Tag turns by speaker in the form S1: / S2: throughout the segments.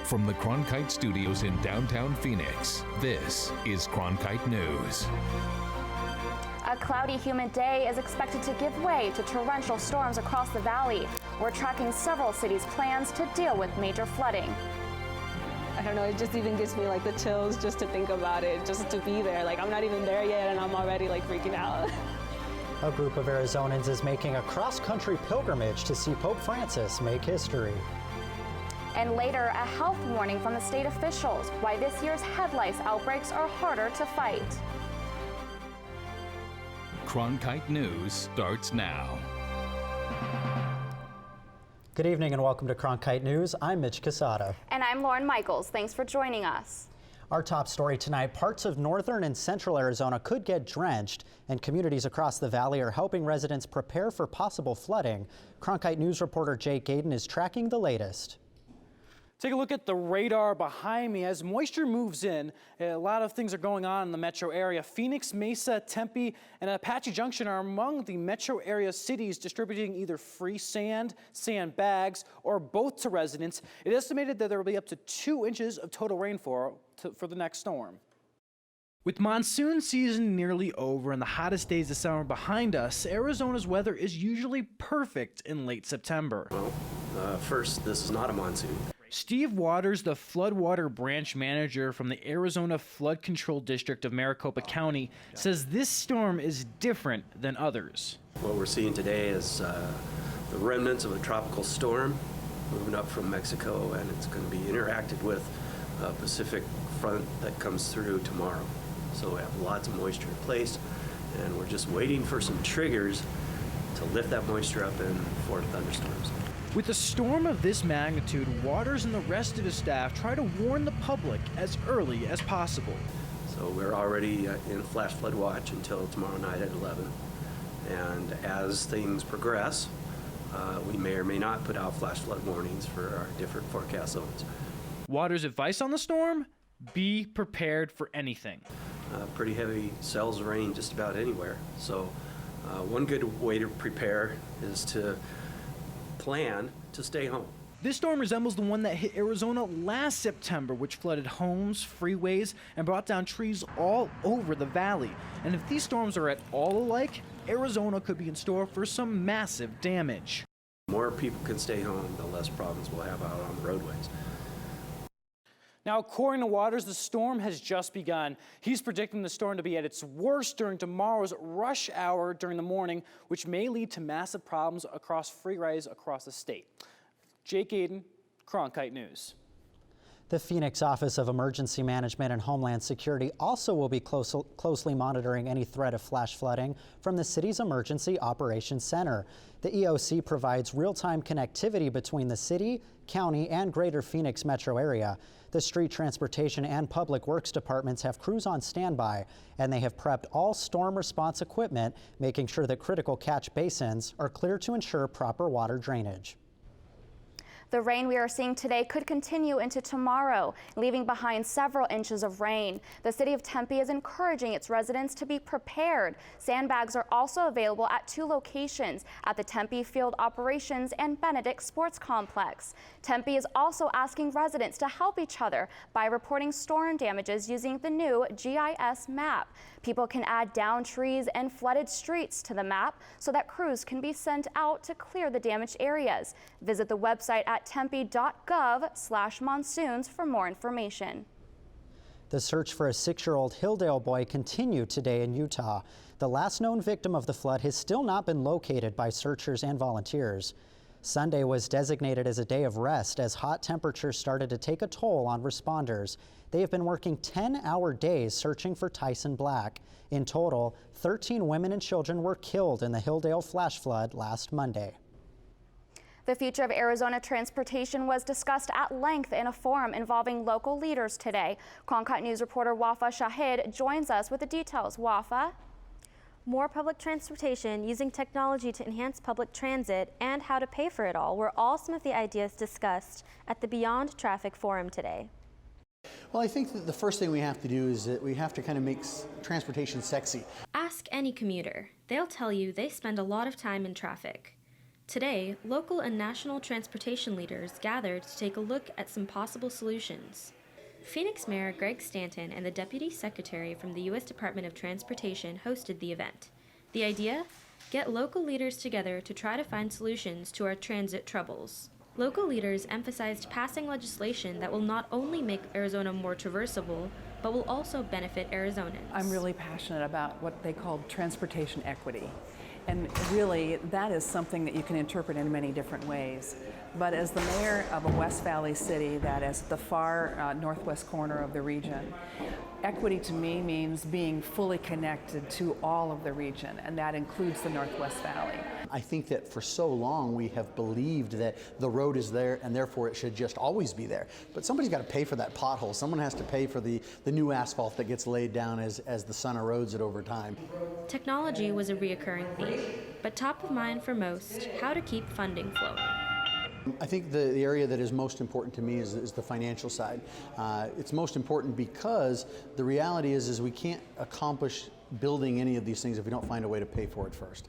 S1: From the Cronkite studios in downtown Phoenix, this is Cronkite News.
S2: A cloudy, humid day is expected to give way to torrential storms across the valley. We're tracking several cities' plans to deal with major flooding.
S3: I don't know, it just even gives me like the chills just to think about it, just to be there. Like I'm not even there yet and I'm already like freaking out.
S4: A group of Arizonans is making a cross-country pilgrimage to see Pope Francis make history.
S2: And later, a health warning from the state officials why this year's head lice outbreaks are harder to fight.
S1: Cronkite News starts now.
S4: Good evening and welcome to Cronkite News. I'm Mitch Casada.
S2: And I'm Lauren Michaels. Thanks for joining us.
S4: Our top story tonight, parts of northern and central Arizona could get drenched, and communities across the valley are helping residents prepare for possible flooding. Cronkite News reporter Jake Gaden is tracking the latest.
S5: Take a look at the radar behind me. As moisture moves in, a lot of things are going on in the metro area. Phoenix, Mesa, Tempe, and Apache Junction are among the metro area cities distributing either free sand, sand bags, or both to residents. It is estimated that there will be up to 2 inches of total rainfall for the next storm. With monsoon season nearly over and the hottest days of summer behind us, Arizona's weather is usually perfect in late September.
S6: Well, first, this is not a monsoon.
S5: Steve Waters, the floodwater branch manager from the Arizona Flood Control District of Maricopa County, says this storm is different than others.
S6: What we're seeing today is the remnants of a tropical storm moving up from Mexico, and it's going to be interacted with a Pacific front that comes through tomorrow. So we have lots of moisture in place, and we're just waiting for some triggers to lift that moisture up and for thunderstorms.
S5: With a storm of this magnitude, Waters and the rest of his staff try to warn the public as early as possible.
S6: So we're already in flash flood watch until tomorrow night at 11. And as things progress, we may or may not put out flash flood warnings for our different forecast zones.
S5: Waters' advice on the storm? Be prepared for anything.
S6: Pretty heavy cells rain just about anywhere. So one good way to prepare is to plan to stay home.
S5: This storm resembles the one that hit Arizona last September, which flooded homes, freeways, and brought down trees all over the valley. And if these storms are at all alike, Arizona could be in store for some massive damage.
S6: The more people can stay home, the less problems we'll have out on the roadways.
S5: Now, according to Waters, the storm has just begun. He's predicting the storm to be at its worst during tomorrow's rush hour during the morning, which may lead to massive problems across freeways across the state. Jake Aiden, Cronkite News.
S4: The Phoenix Office of Emergency Management and Homeland Security also will be closely monitoring any threat of flash flooding from the city's Emergency Operations Center. The EOC provides real-time connectivity between the city, county, and greater Phoenix metro area. The street transportation and public works departments have crews on standby, and they have prepped all storm response equipment, making sure that critical catch basins are clear to ensure proper water drainage.
S2: The rain we are seeing today could continue into tomorrow, leaving behind several inches of rain. The city of Tempe is encouraging its residents to be prepared. Sandbags are also available at 2 locations, at the Tempe Field Operations and Benedict Sports Complex. Tempe is also asking residents to help each other by reporting storm damages using the new GIS map. People can add downed trees and flooded streets to the map so that crews can be sent out to clear the damaged areas. Visit the website at tempe.gov/monsoons for more information.
S4: The search for a 6-year-old Hilldale boy continued today in Utah. The last known victim of the flood has still not been located by searchers and volunteers. Sunday was designated as a day of rest as hot temperatures started to take a toll on responders. They have been working 10-hour days searching for Tyson Black. In total, 13 women and children were killed in the Hilldale flash flood last Monday.
S2: The future of Arizona transportation was discussed at length in a forum involving local leaders today. Cronkite News reporter Wafa Shahid joins us with the details. Wafa?
S7: More public transportation, using technology to enhance public transit, and how to pay for it all were all some of the ideas discussed at the Beyond Traffic Forum today.
S8: Well, I think that the first thing we have to do is that we have to kind of make transportation sexy.
S7: Ask any commuter. They'll tell you they spend a lot of time in traffic. Today, local and national transportation leaders gathered to take a look at some possible solutions. Phoenix Mayor Greg Stanton and the Deputy Secretary from the U.S. Department of Transportation hosted the event. The idea? Get local leaders together to try to find solutions to our transit troubles. Local leaders emphasized passing legislation that will not only make Arizona more traversable, but will also benefit Arizonans.
S9: I'm really passionate about what they call transportation equity. And really, that is something that you can interpret in many different ways. But as the mayor of a West Valley city that is the far northwest corner of the region, equity to me means being fully connected to all of the region, and that includes the Northwest Valley.
S8: I think that for so long we have believed that the road is there and therefore it should just always be there. But somebody's got to pay for that pothole. Someone has to pay for the new asphalt that gets laid down as the sun erodes it over time.
S7: Technology was a reoccurring theme, but top of mind for most, how to keep funding flowing.
S8: I think the area that is most important to me is the financial side. It's most important because the reality is we can't accomplish building any of these things if we don't find a way to pay for it first.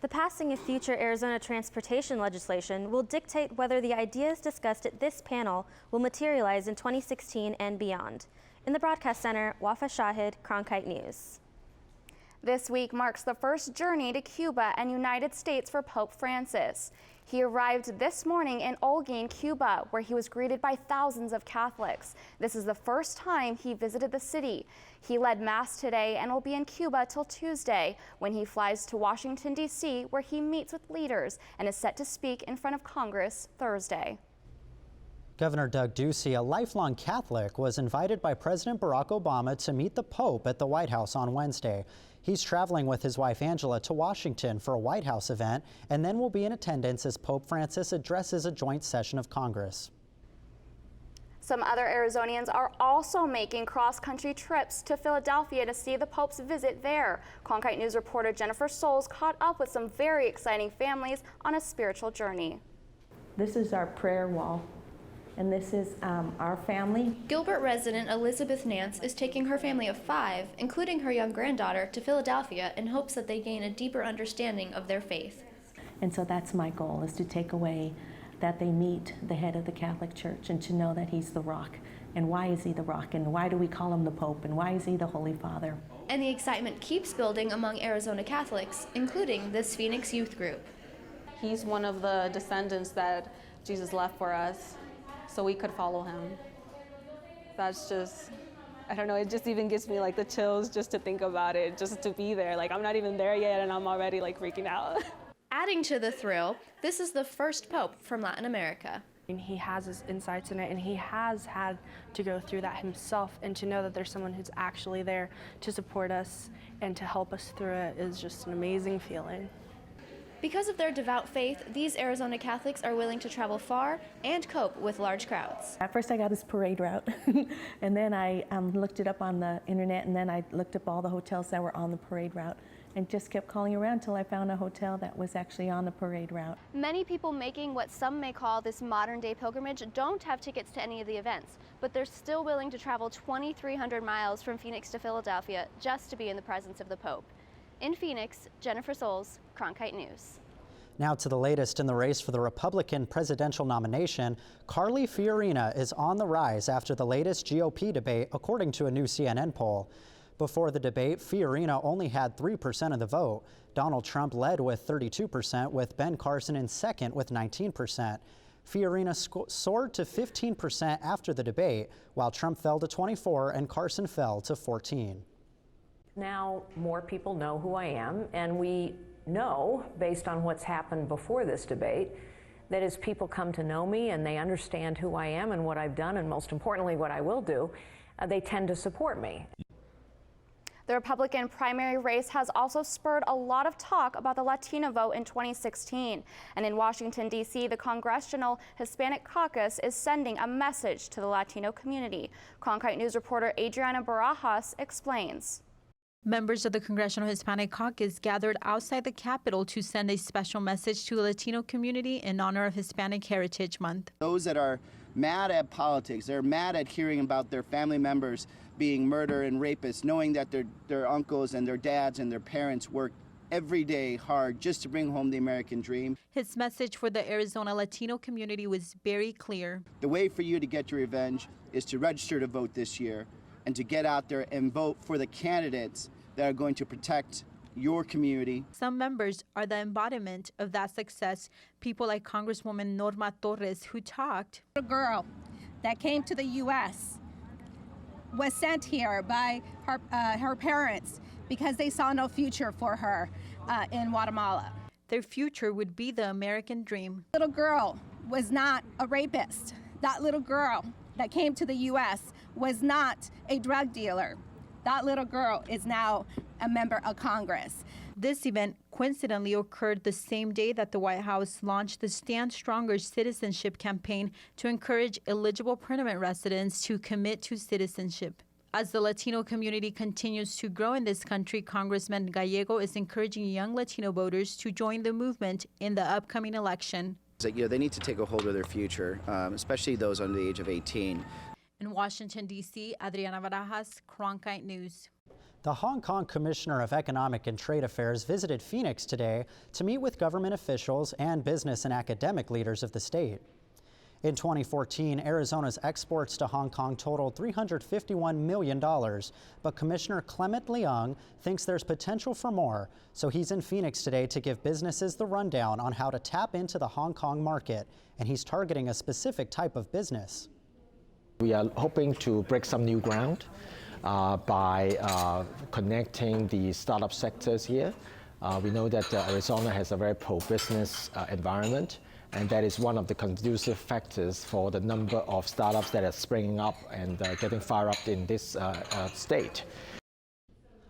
S7: The passing of future Arizona transportation legislation will dictate whether the ideas discussed at this panel will materialize in 2016 and beyond. In the Broadcast Center, Wafa Shahid, Cronkite News.
S2: This week marks the first journey to Cuba and United States for Pope Francis. He arrived this morning in Holguin, Cuba, where he was greeted by thousands of Catholics. This is the first time he visited the city. He led Mass today and will be in Cuba till Tuesday, when he flies to Washington, D.C., where he meets with leaders and is set to speak in front of Congress Thursday.
S4: Governor Doug Ducey, a lifelong Catholic, was invited by President Barack Obama to meet the Pope at the White House on Wednesday. He's traveling with his wife Angela to Washington for a White House event and then will be in attendance as Pope Francis addresses a joint session of Congress.
S2: Some other Arizonians are also making cross-country trips to Philadelphia to see the Pope's visit there. Cronkite News reporter Jennifer Souls caught up with some very exciting families on a spiritual journey.
S10: This is our prayer wall. And this is our family.
S11: Gilbert resident Elizabeth Nance is taking her family of 5, including her young granddaughter, to Philadelphia in hopes that they gain a deeper understanding of their faith.
S10: And so that's my goal, is to take away that they meet the head of the Catholic Church and to know that he's the rock. And why is he the rock? And why do we call him the Pope? And why is he the Holy Father?
S11: And the excitement keeps building among Arizona Catholics, including this Phoenix youth group.
S3: He's one of the descendants that Jesus left for us, so we could follow him. That's just, I don't know, it just even gives me like the chills just to think about it, just to be there. Like, I'm not even there yet and I'm already like freaking out.
S11: Adding to the thrill, this is the first Pope from Latin America.
S12: And he has his insights in it, and he has had to go through that himself, and to know that there's someone who's actually there to support us and to help us through it is just an amazing feeling.
S11: Because of their devout faith, these Arizona Catholics are willing to travel far and cope with large crowds.
S10: At first I got his parade route, and then I looked it up on the internet, and then I looked up all the hotels that were on the parade route, and just kept calling around until I found a hotel that was actually on the parade route.
S11: Many people making what some may call this modern-day pilgrimage don't have tickets to any of the events, but they're still willing to travel 2,300 miles from Phoenix to Philadelphia just to be in the presence of the Pope. In Phoenix, Jennifer Souls, Cronkite News.
S4: Now to the latest in the race for the Republican presidential nomination. Carly Fiorina is on the rise after the latest GOP debate, according to a new CNN poll. Before the debate, Fiorina only had 3% of the vote. Donald Trump led with 32%, with Ben Carson in second with 19%. Fiorina soared to 15% after the debate, while Trump fell to 24% and Carson fell to 14%.
S13: Now more people know who I am, and we know, based on what's happened before this debate, that as people come to know me and they understand who I am and what I've done, and most importantly what I will do, they tend to support me.
S2: The Republican primary race has also spurred a lot of talk about the Latino vote in 2016. And in Washington, D.C., the Congressional Hispanic Caucus is sending a message to the Latino community. Cronkite News reporter Adriana Barajas explains.
S14: Members of the Congressional Hispanic Caucus gathered outside the Capitol to send a special message to the Latino community in honor of Hispanic Heritage Month.
S15: Those that are mad at politics, they're mad at hearing about their family members being murdered and rapists, knowing that their uncles and their dads and their parents worked every day hard just to bring home the American dream.
S14: His message for the Arizona Latino community was very clear.
S15: The way for you to get your revenge is to register to vote this year and to get out there and vote for the candidates that are going to protect your community.
S14: Some members are the embodiment of that success. People like Congresswoman Norma Torres, who talked.
S16: A girl that came to the U.S. was sent here by her parents because they saw no future for her in Guatemala.
S14: Their future would be the American dream.
S16: Little girl was not a rapist. That little girl that came to the U.S. was not a drug dealer. That little girl is now a member of Congress.
S14: This event coincidentally occurred the same day that the White House launched the Stand Stronger citizenship campaign to encourage eligible permanent residents to commit to citizenship. As the Latino community continues to grow in this country, Congressman Gallego is encouraging young Latino voters to join the movement in the upcoming election.
S17: They need to take a hold of their future, especially those under the age of 18.
S14: In Washington, D.C., Adriana Barajas, Cronkite News.
S4: The Hong Kong Commissioner of Economic and Trade Affairs visited Phoenix today to meet with government officials and business and academic leaders of the state. In 2014, Arizona's exports to Hong Kong totaled $351 million, but Commissioner Clement Leung thinks there's potential for more, so he's in Phoenix today to give businesses the rundown on how to tap into the Hong Kong market, and he's targeting a specific type of business.
S18: We are hoping to break some new ground by connecting the startup sectors here. We know that Arizona has a very pro-business environment, and that is one of the conducive factors for the number of startups that are springing up and getting fired up in this state.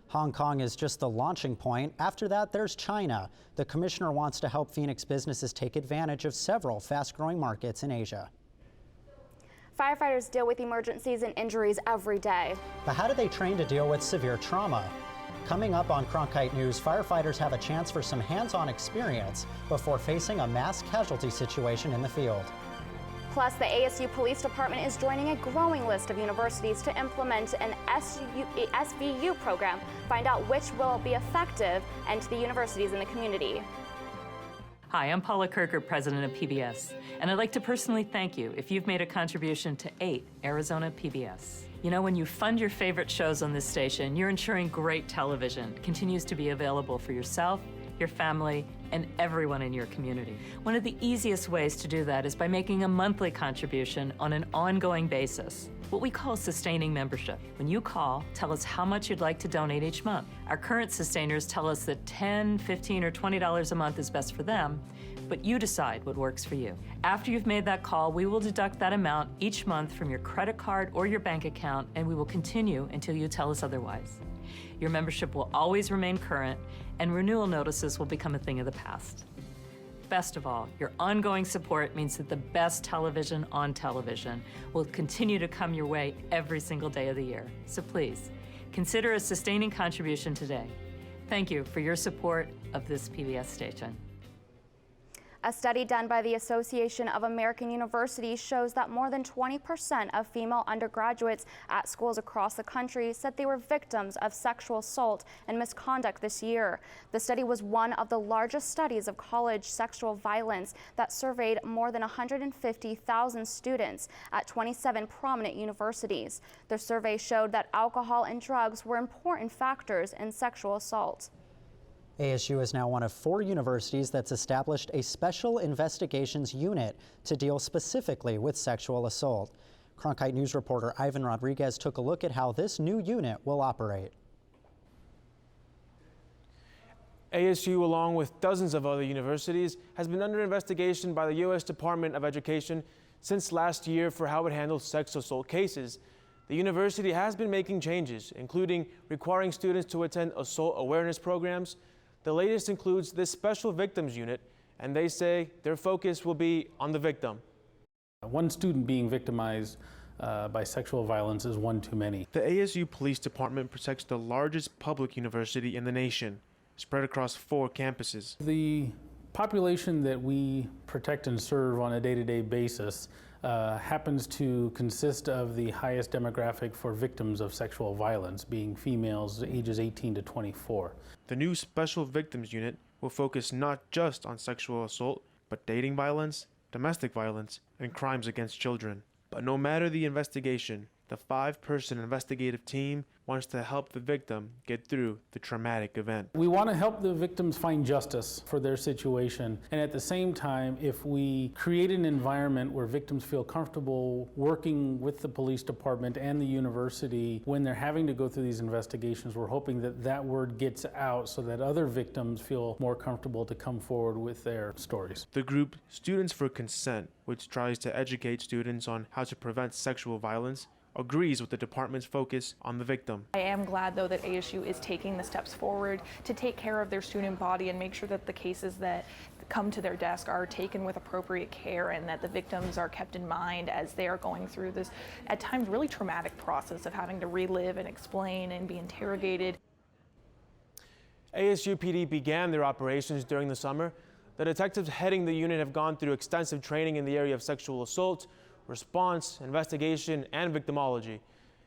S4: Hong Kong is just the launching point. After that, there's China. The commissioner wants to help Phoenix businesses take advantage of several fast-growing markets in Asia.
S2: Firefighters deal with emergencies and injuries every day.
S4: But how do they train to deal with severe trauma? Coming up on Cronkite News, firefighters have a chance for some hands-on experience before facing a mass casualty situation in the field.
S2: Plus, the ASU Police Department is joining a growing list of universities to implement an SVU program. Find out which will be effective and to the universities in the community.
S19: Hi, I'm Paula Kirker, president of PBS, and I'd like to personally thank you if you've made a contribution to 8 Arizona PBS. You know, when you fund your favorite shows on this station, you're ensuring great television continues to be available for yourself, your family, and everyone in your community. One of the easiest ways to do that is by making a monthly contribution on an ongoing basis, what we call sustaining membership. When you call, tell us how much you'd like to donate each month. Our current sustainers tell us that $10, $15, or $20 a month is best for them, but you decide what works for you. After you've made that call, we will deduct that amount each month from your credit card or your bank account, and we will continue until you tell us otherwise. Your membership will always remain current, and renewal notices will become a thing of the past. Best of all, your ongoing support means that the best television on television will continue to come your way every single day of the year. So please, consider a sustaining contribution today. Thank you for your support of this PBS station.
S2: A study done by the Association of American Universities shows that more than 20% of female undergraduates at schools across the country said they were victims of sexual assault and misconduct this year. The study was one of the largest studies of college sexual violence that surveyed more than 150,000 students at 27 prominent universities. The survey showed that alcohol and drugs were important factors in sexual assault.
S4: ASU is now one of 4 universities that's established a special investigations unit to deal specifically with sexual assault. Cronkite News reporter Ivan Rodriguez took a look at how this new unit will operate.
S20: ASU, along with dozens of other universities, has been under investigation by the U.S. Department of Education since last year for how it handles sex assault cases. The university has been making changes, including requiring students to attend assault awareness programs. The latest includes this special victims unit, and they say their focus will be on the victim.
S21: One student being victimized by sexual violence is one too many.
S20: The ASU Police Department protects the largest public university in the nation, spread across 4 campuses.
S21: The population that we protect and serve on a day-to-day basis happens to consist of the highest demographic for victims of sexual violence, being females ages 18 to 24.
S20: The new Special Victims Unit will focus not just on sexual assault, but dating violence, domestic violence, and crimes against children. But no matter the investigation, the 5-person investigative team wants to help the victim get through the traumatic event.
S21: We want to help the victims find justice for their situation, and at the same time, if we create an environment where victims feel comfortable working with the police department and the university when they're having to go through these investigations, we're hoping that that word gets out so that other victims feel more comfortable to come forward with their stories.
S20: The group Students for Consent, which tries to educate students on how to prevent sexual violence, agrees with the department's focus on the victim.
S1: I am glad, though, that ASU is taking the steps forward to take care of their student body and make sure that the cases that come to their desk are taken with appropriate care and that the victims are kept in mind as they are going through this, at times, really traumatic process of having to relive and explain and be interrogated.
S20: ASU PD began their operations during the summer. The detectives heading the unit have gone through extensive training in the area of sexual assault, response, investigation, and victimology.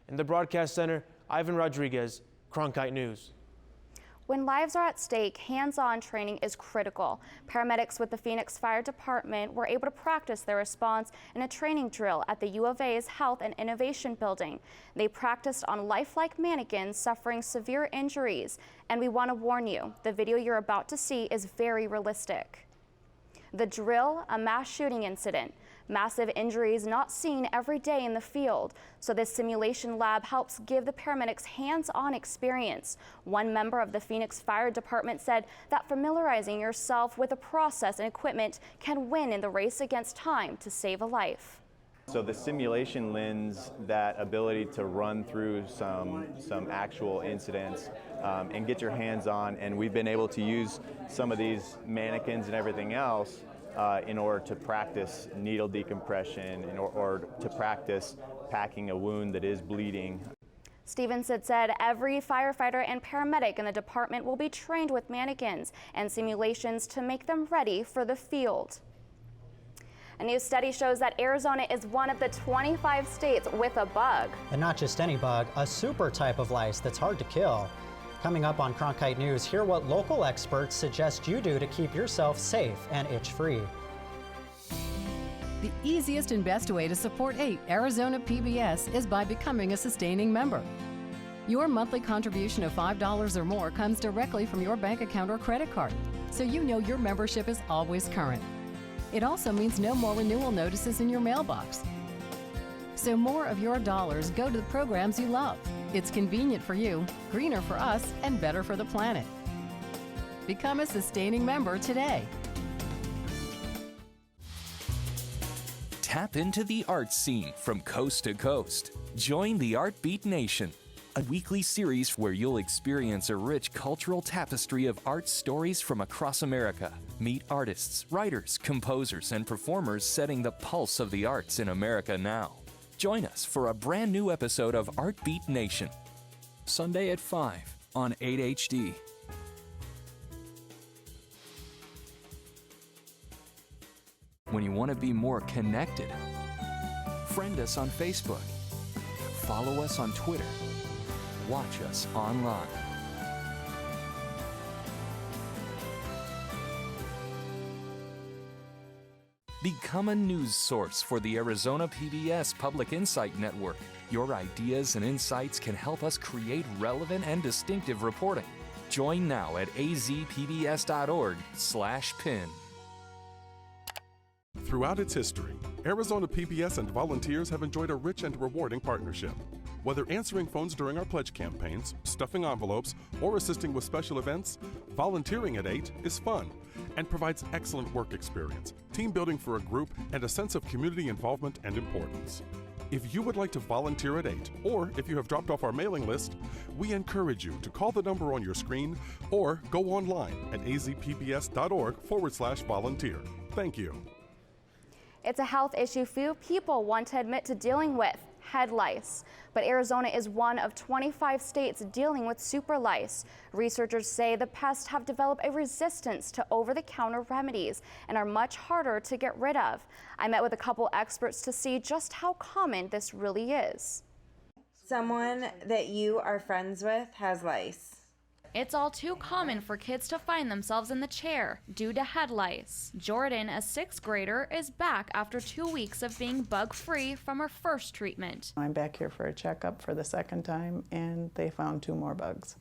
S20: In the broadcast center, Ivan Rodriguez, Cronkite News.
S2: When lives are at stake, hands-on training is critical. Paramedics with the Phoenix Fire Department were able to practice their response in a training drill at the U of A's Health and Innovation Building. They practiced on lifelike mannequins suffering severe injuries. And we want to warn you, the video you're about to see is very realistic. The drill, a mass shooting incident. Massive injuries not seen every day in the field. So this simulation lab helps give the paramedics hands-on experience. One member of the Phoenix Fire Department said that familiarizing yourself with the process and equipment can win in the race against time to save a life.
S22: So the simulation lends that ability to run through some actual incidents and get your hands on, and we've been able to use some of these mannequins and everything else in order to practice needle decompression or to practice packing a wound that is bleeding.
S2: Stevenson said every firefighter and paramedic in the department will be trained with mannequins and simulations to make them ready for the field. A new study shows that Arizona is one of the 25 states with a bug.
S4: And not just any bug, a super type of lice that's hard to kill. Coming up on Cronkite News, hear what local experts suggest you do to keep yourself safe and itch-free.
S23: The easiest and best way to support 8 Arizona PBS is by becoming a sustaining member. Your monthly contribution of $5 or more comes directly from your bank account or credit card, so you know your membership is always current. It also means no more renewal notices in your mailbox. So more of your dollars go to the programs you love. It's convenient for you, greener for us, and better for the planet. Become a sustaining member today.
S24: Tap into the art scene from coast to coast. Join the Art Beat Nation, a weekly series where you'll experience a rich cultural tapestry of art stories from across America. Meet artists, writers, composers, and performers setting the pulse of the arts in America now. Join us for a brand new episode of Art Beat Nation, Sunday at 5 on 8HD. When you want to be more connected, friend us on Facebook, follow us on Twitter, watch us online. Become a news source for the Arizona PBS Public Insight Network. Your ideas and insights can help us create relevant and distinctive reporting. Join now at azpbs.org/pin.
S25: Throughout its history, Arizona PBS and volunteers have enjoyed a rich and rewarding partnership. Whether answering phones during our pledge campaigns, stuffing envelopes, or assisting with special events, volunteering at 8 is fun and provides excellent work experience, team building for a group, and a sense of community involvement and importance. If you would like to volunteer at 8, or if you have dropped off our mailing list, we encourage you to call the number on your screen or go online at azpbs.org/volunteer. Thank you.
S2: It's a health issue few people want to admit to dealing with. head lice. But Arizona is one of 25 states dealing with super lice. Researchers say the pests have developed a resistance to over-the-counter remedies and are much harder to get rid of. I met with a couple experts to see just how common this really is.
S5: Someone that you are friends with has lice.
S2: It's all too common for kids to find themselves in the chair due to head lice. Jordan, a 6th grader, is back after 2 weeks of being bug-free from her first treatment.
S6: I'm back here for a checkup for the second time, and they found 2 more bugs.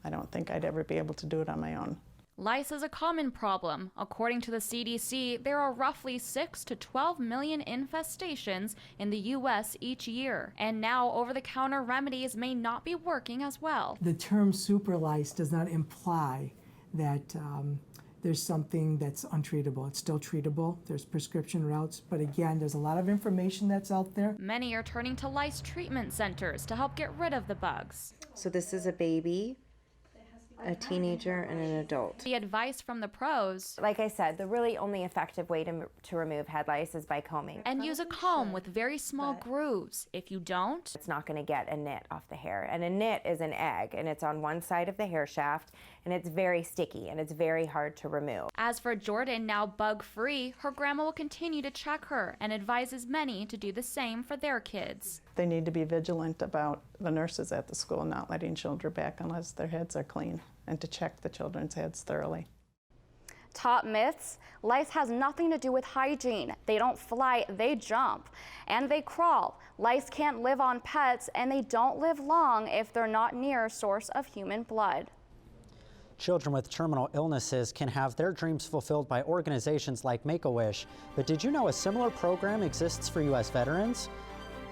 S6: I don't think I'd ever be able to do it on my own.
S2: Lice is a common problem. According to the CDC, there are roughly 6 to 12 million infestations in the U.S. each year. And now over-the-counter remedies may not be working as well.
S7: The term super lice does not imply that there's something that's untreatable. It's still treatable. There's prescription routes. But again, there's a lot of information that's out there.
S2: Many are turning to lice treatment centers to help get rid of the bugs.
S5: So this is a baby, a teenager, and an adult.
S2: The advice from the pros.
S5: Like I said, the really only effective way to remove head lice is by combing.
S2: And use a comb with very small grooves. If you don't,
S5: it's not going to get a nit off the hair. And a nit is an egg, and it's on one side of the hair shaft, and it's very sticky, and it's very hard to remove.
S2: As for Jordan, now bug-free, her grandma will continue to check her and advises many to do the same for their kids.
S6: They need to be vigilant about the nurses at the school not letting children back unless their heads are clean, and to check the children's heads thoroughly.
S2: Top myths: lice has nothing to do with hygiene. They don't fly, they jump. And they crawl. Lice can't live on pets, and they don't live long if they're not near a source of human blood.
S4: Children with terminal illnesses can have their dreams fulfilled by organizations like Make-A-Wish. But did you know a similar program exists for U.S. veterans?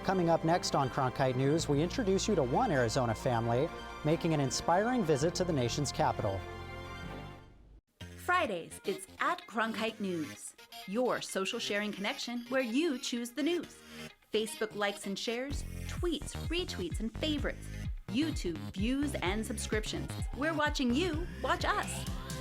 S4: Coming up next on Cronkite News, we introduce you to one Arizona family making an inspiring visit to the nation's capital.
S8: Fridays, it's at Cronkite News, your social sharing connection where you choose the news. Facebook likes and shares, tweets, retweets, and favorites. YouTube views and subscriptions. We're watching you watch us.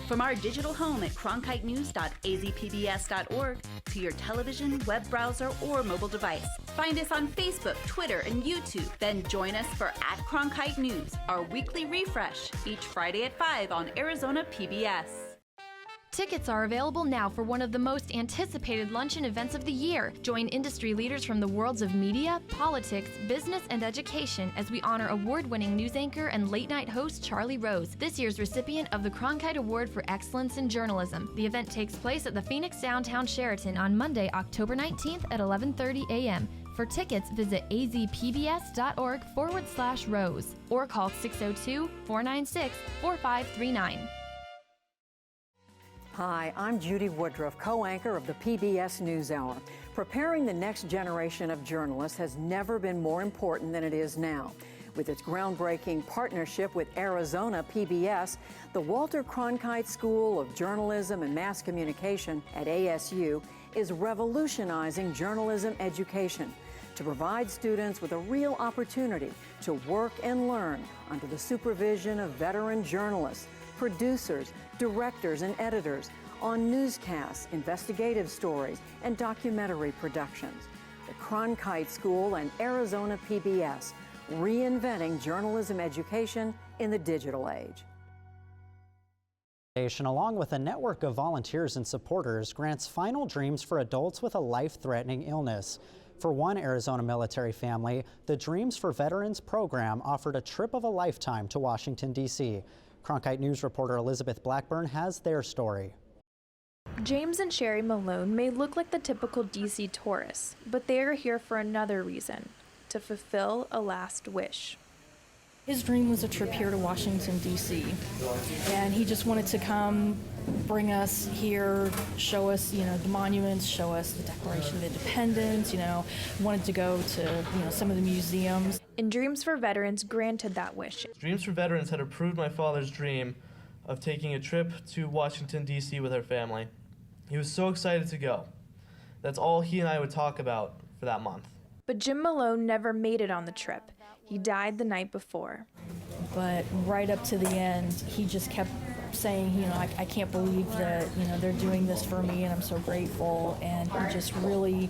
S8: From our digital home at cronkitenews.azpbs.org to your television, web browser, or mobile device. Find us on Facebook, Twitter, and YouTube. Then join us for at Cronkite News, our weekly refresh, each Friday at 5 on Arizona PBS.
S9: Tickets are available now for one of the most anticipated luncheon events of the year. Join industry leaders from the worlds of media, politics, business, and education as we honor award-winning news anchor and late-night host Charlie Rose, this year's recipient of the Cronkite Award for Excellence in Journalism. The event takes place at the Phoenix Downtown Sheraton on Monday, October 19th at 11:30 a.m. For tickets, visit azpbs.org/Rose or call 602-496-4539.
S26: Hi, I'm Judy Woodruff, co-anchor of the PBS NewsHour. Preparing the next generation of journalists has never been more important than it is now. With its groundbreaking partnership with Arizona PBS, the Walter Cronkite School of Journalism and Mass Communication at ASU is revolutionizing journalism education to provide students with a real opportunity to work and learn under the supervision of veteran journalists, producers, directors, and editors on newscasts, investigative stories, and documentary productions. The Cronkite School and Arizona PBS, reinventing journalism education in the digital age.
S4: Along with a network of volunteers and supporters, grants final dreams for adults with a life-threatening illness. For one Arizona military family, the Dreams for Veterans program offered a trip of a lifetime to Washington, D.C. Cronkite News reporter Elizabeth Blackburn has their story.
S1: James and Sherry Malone may look like the typical DC tourists, but they are here for another reason, to fulfill a last wish.
S27: His dream was a trip here to Washington, D.C., and he just wanted to come, bring us here, show us, the monuments, show us the Declaration of Independence, wanted to go to, some of the museums.
S1: And Dreams for Veterans granted that wish.
S28: Dreams for Veterans had approved my father's dream of taking a trip to Washington, D.C. with our family. He was so excited to go. That's all he and I would talk about for that month.
S1: But Jim Malone never made it on the trip. He died the night before.
S27: But right up to the end, he just kept saying, I can't believe that, they're doing this for me, and I'm so grateful. And he just really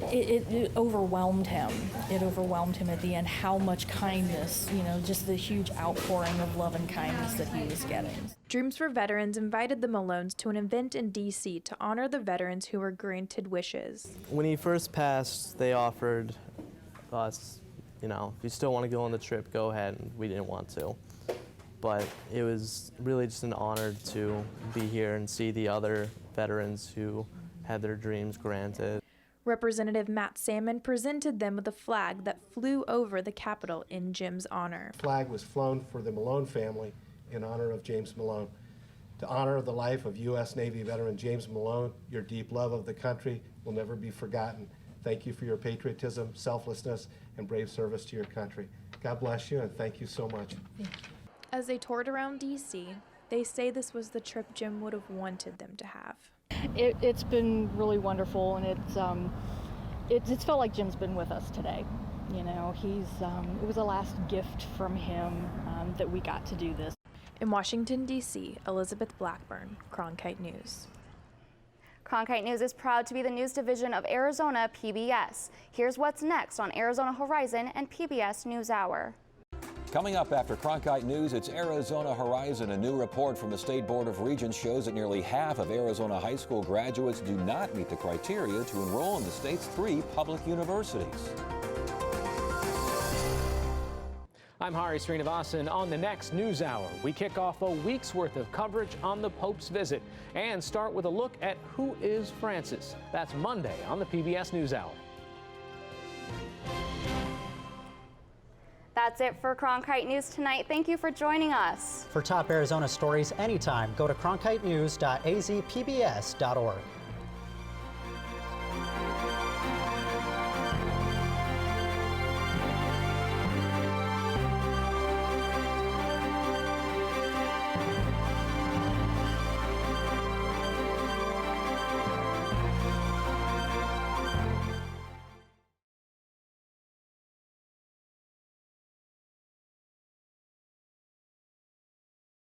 S27: it overwhelmed him. It overwhelmed him at the end how much kindness, just the huge outpouring of love and kindness that he was getting.
S3: Dreams for Veterans invited the Malones to an event in D.C. to honor the veterans who were granted wishes.
S28: When he first passed, they offered us, if you still want to go on the trip, go ahead, and we didn't want to. But it was really just an honor to be here and see the other veterans who had their dreams granted.
S3: Representative Matt Salmon presented them with a flag that flew over the Capitol in Jim's honor.
S10: The flag was flown for the Malone family in honor of James Malone. To honor the life of U.S. Navy veteran James Malone, your deep love of the country will never be forgotten. Thank you for your patriotism, selflessness, and brave service to your country. God bless you, and thank you so much.
S3: As they toured around D.C., they say this was the trip Jim would have wanted them to have.
S27: It's been really wonderful, and it's felt like Jim's been with us today. It was a last gift from him that we got to do this.
S3: In Washington, D.C., Elizabeth Blackburn, Cronkite News.
S2: Cronkite News is proud to be the news division of Arizona PBS. Here's what's next on Arizona Horizon and PBS NewsHour.
S11: Coming up after Cronkite News, it's Arizona Horizon. A new report from the State Board of Regents shows that nearly half of Arizona high school graduates do not meet the criteria to enroll in the state's 3 public universities.
S12: I'm Hari Srinivasan. On the next NewsHour, we kick off a week's worth of coverage on the Pope's visit and start with a look at Who is Francis? That's Monday on the PBS NewsHour.
S2: That's it for Cronkite News tonight. Thank you for joining us.
S4: For top Arizona stories anytime, go to cronkitenews.azpbs.org.